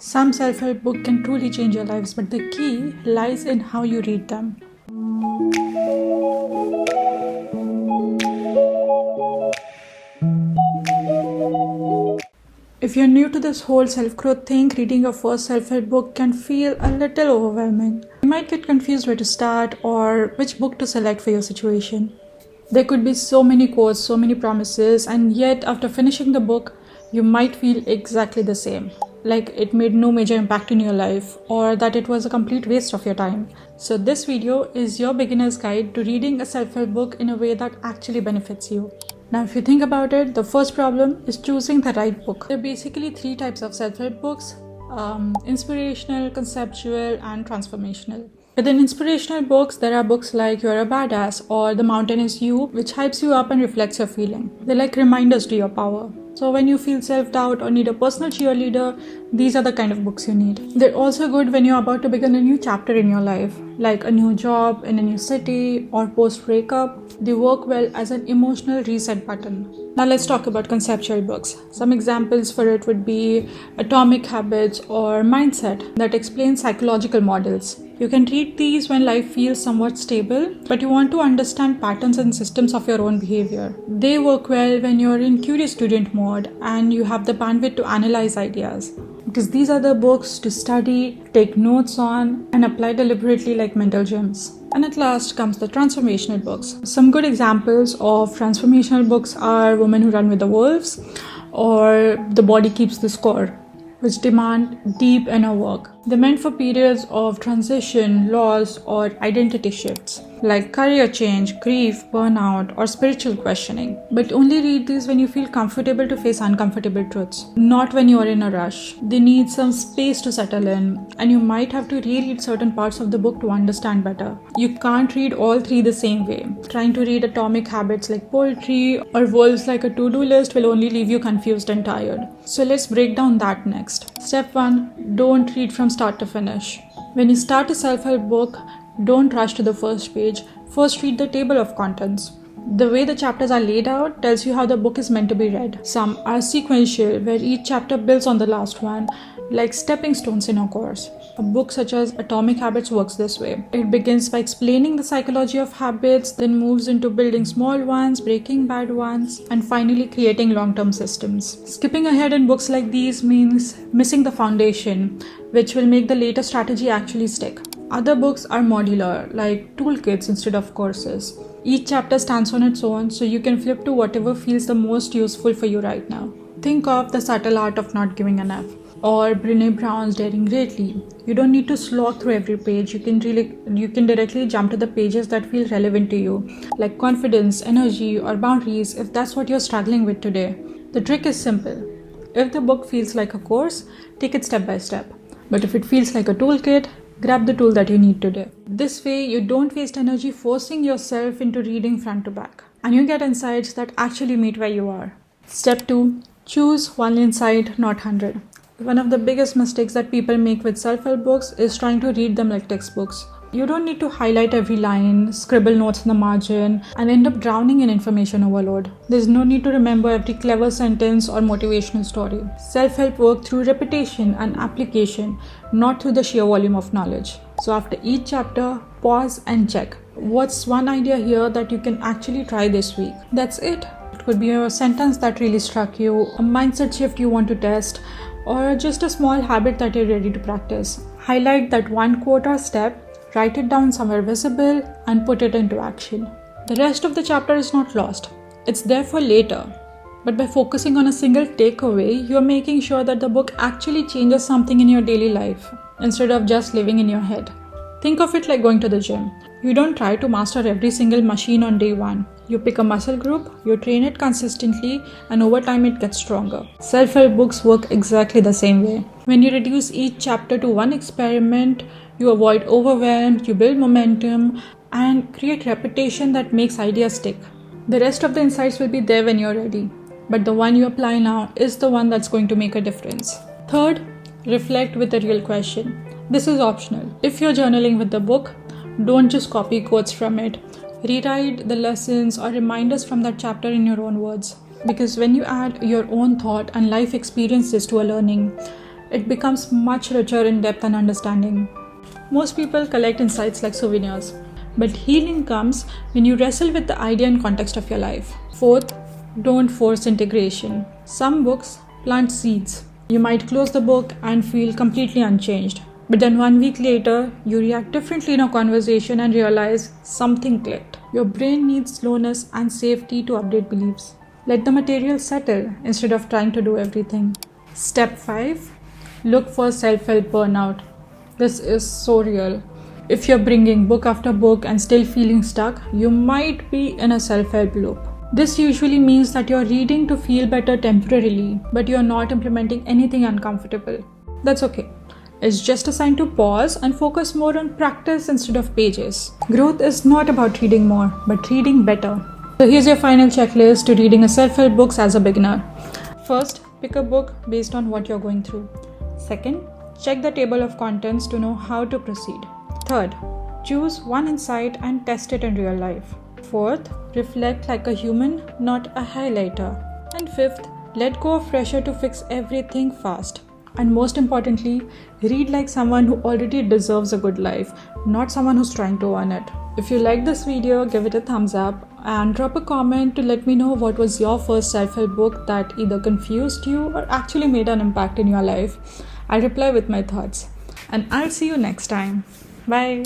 Some self-help book can truly change your lives, but the key lies in how you read them. If you're new to this whole self-growth thing, reading your first self-help book can feel a little overwhelming. You might get confused where to start or which book to select for your situation. There could be so many quotes, so many promises, and yet after finishing the book, you might feel exactly the same. Like it made no major impact in your life or that it was a complete waste of your time. So this video is your beginner's guide to reading a self-help book in a way that actually benefits you. Now, if you think about it, the first problem is choosing the right book. There are basically three types of self-help books: inspirational, conceptual, and transformational. Within inspirational books, there are books like You're a Badass or The Mountain is You, which hypes you up and reflects your feeling. They're like reminders to your power. So when you feel self-doubt or need a personal cheerleader, these are the kind of books you need. They're also good when you're about to begin a new chapter in your life, like a new job in a new city or post-breakup. They work well as an emotional reset button. Now let's talk about conceptual books. Some examples for it would be Atomic Habits or Mindset that explain psychological models. You can read these when life feels somewhat stable, but you want to understand patterns and systems of your own behavior. They work well when you're in curious student mode and you have the bandwidth to analyze ideas. Because these are the books to study, take notes on, and apply deliberately like mental gyms. And at last comes the transformational books. Some good examples of transformational books are Women Who Run with the Wolves or The Body Keeps the Score, which demand deep inner work. They're meant for periods of transition, loss, or identity shifts, like career change, grief, burnout, or spiritual questioning. But only read these when you feel comfortable to face uncomfortable truths, not when you are in a rush. They need some space to settle in, and you might have to reread certain parts of the book to understand better. You can't read all three the same way. Trying to read Atomic Habits like poetry or Wolves like a to-do list will only leave you confused and tired. So let's break down that next. Step 1. Don't read from start to finish. When you start a self-help book, don't rush to the first page. First, read the table of contents. The way the chapters are laid out tells you how the book is meant to be read. Some are sequential, where each chapter builds on the last one, like stepping stones in a course. A book such as Atomic Habits works this way. It begins by explaining the psychology of habits, then moves into building small ones, breaking bad ones, and finally creating long-term systems. Skipping ahead in books like these means missing the foundation, which will make the later strategy actually stick. Other books are modular, like toolkits instead of courses. Each chapter stands on its own, so you can flip to whatever feels the most useful for you right now. Think of The Subtle Art of Not Giving an F or Brené Brown's Daring Greatly. You don't need to slog through every page. You can directly jump to the pages that feel relevant to you, like confidence, energy, or boundaries if that's what you're struggling with today. The trick is simple. If the book feels like a course, take it step by step. But if it feels like a toolkit, grab the tool that you need today. This way, you don't waste energy forcing yourself into reading front to back, and you get insights that actually meet where you are. Step 2. Choose one insight, not 100. One of the biggest mistakes that people make with self-help books is trying to read them like textbooks. You don't need to highlight every line, scribble notes in the margin, and end up drowning in information overload. There's no need to remember every clever sentence or motivational story. Self-help works through repetition and application, not through the sheer volume of knowledge. So after each chapter, pause and check. What's one idea here that you can actually try this week? That's it. It could be a sentence that really struck you, a mindset shift you want to test, or just a small habit that you're ready to practice. Highlight that one quote or step, write it down somewhere visible, and put it into action. The rest of the chapter is not lost. It's there for later. But by focusing on a single takeaway, you're making sure that the book actually changes something in your daily life, instead of just living in your head. Think of it like going to the gym. You don't try to master every single machine on day one. You pick a muscle group, you train it consistently, and over time it gets stronger. Self-help books work exactly the same way. When you reduce each chapter to one experiment, you avoid overwhelm, you build momentum, and create repetition that makes ideas stick. The rest of the insights will be there when you're ready, but the one you apply now is the one that's going to make a difference. Third, reflect with a real question. This is optional. If you're journaling with the book, don't just copy quotes from it. Rewrite the lessons or reminders from that chapter in your own words. Because when you add your own thought and life experiences to a learning, it becomes much richer in depth and understanding. Most people collect insights like souvenirs, but healing comes when you wrestle with the idea and context of your life. Fourth, don't force integration. Some books plant seeds. You might close the book and feel completely unchanged, but then 1 week later, you react differently in a conversation and realize something clicked. Your brain needs slowness and safety to update beliefs. Let the material settle instead of trying to do everything. Step 5. Look for self-help burnout. This is so real. If you're bringing book after book and still feeling stuck, you might be in a self-help loop. This usually means that you're reading to feel better temporarily, but you're not implementing anything uncomfortable. That's okay. It's just a sign to pause and focus more on practice instead of pages. Growth is not about reading more, but reading better. So here's your final checklist to reading a self-help books as a beginner. First, pick a book based on what you're going through. Second, check the table of contents to know how to proceed. Third, choose one insight and test it in real life. Fourth, reflect like a human, not a highlighter. And fifth, let go of pressure to fix everything fast. And most importantly, read like someone who already deserves a good life, not someone who's trying to earn it. If you like this video, give it a thumbs up and drop a comment to let me know what was your first self-help book that either confused you or actually made an impact in your life. I'll reply with my thoughts. And I'll see you next time. Bye.